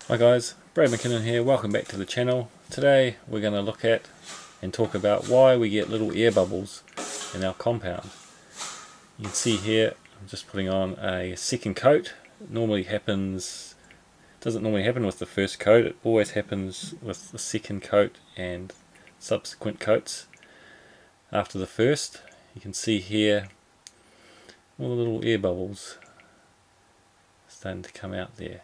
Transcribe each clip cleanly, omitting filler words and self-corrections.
Hi guys, bradamckinnon here, welcome back to the channel. Today we're going to look at and talk about why we get little air bubbles in our compound. You can see here I'm just putting on a second coat. It doesn't normally happen with the first coat, it always happens with the second coat and subsequent coats after the first. You can see here all the little air bubbles starting to come out there.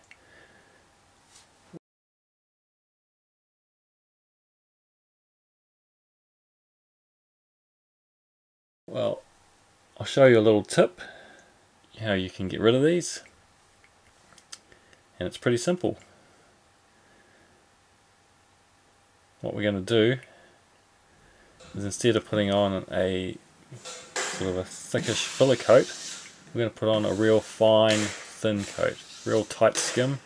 Well, I'll show you a little tip how you can get rid of these, and it's pretty simple. What we're going to do is, instead of putting on a sort of a thickish filler coat, we're going to put on a real fine thin coat, real tight skim,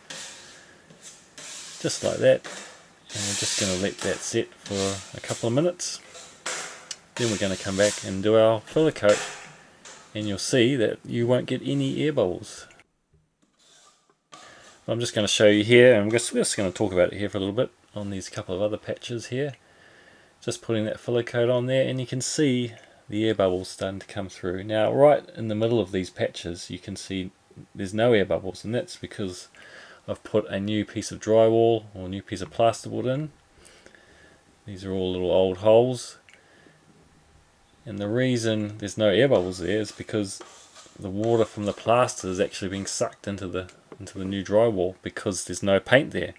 just like that, and we're just going to let that set for a couple of minutes. Then we're going to come back and do our filler coat, and you'll see that you won't get any air bubbles. I'm just going to show you here, and we're just going to talk about it here for a little bit on these couple of other patches here. Just putting that filler coat on there, and you can see the air bubbles starting to come through. Now right in the middle of these patches you can see there's no air bubbles, and that's because I've put a new piece of drywall or a new piece of plasterboard in. These are all little old holes. And the reason there's no air bubbles there is because the water from the plaster is actually being sucked into the new drywall, because there's no paint there.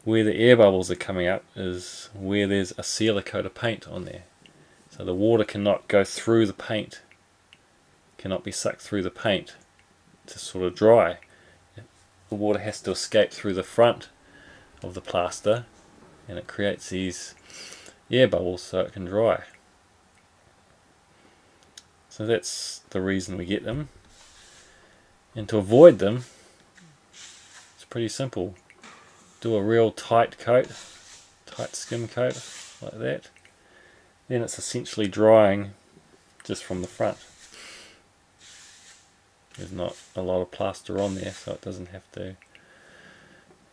Where the air bubbles are coming up is where there's a sealer coat of paint on there. So the water cannot go through the paint, cannot be sucked through the paint to sort of dry. The water has to escape through the front of the plaster, and it creates these air bubbles so it can dry. So that's the reason we get them. And to avoid them, it's pretty simple. Do a real tight coat, tight skim coat, like that. Then it's essentially drying just from the front. There's not a lot of plaster on there, so it doesn't have to,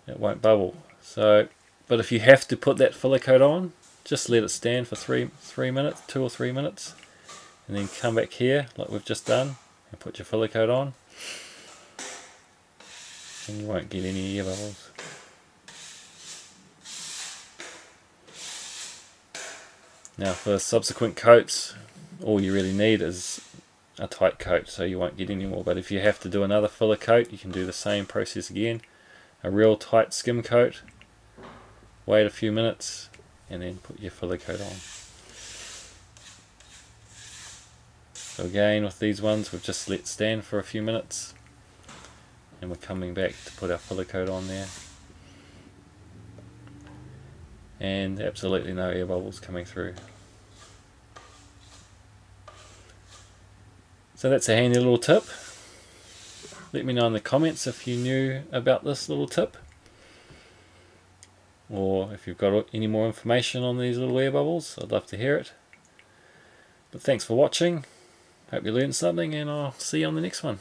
it won't bubble. So, but if you have to put that filler coat on, just let it stand for 2 or 3 minutes. And then come back here like we've just done and put your filler coat on, and you won't get any air bubbles. Now for subsequent coats, all you really need is a tight coat, so you won't get any more. But if you have to do another filler coat, you can do the same process again. A real tight skim coat, wait a few minutes, and then put your filler coat on. So again, with these ones we've just let stand for a few minutes, and we're coming back to put our filler coat on there, and absolutely no air bubbles coming through. So that's a handy little tip. Let me know in the comments if you knew about this little tip, or if you've got any more information on these little air bubbles. I'd love to hear it. But thanks for watching. Hope you learned something, and I'll see you on the next one.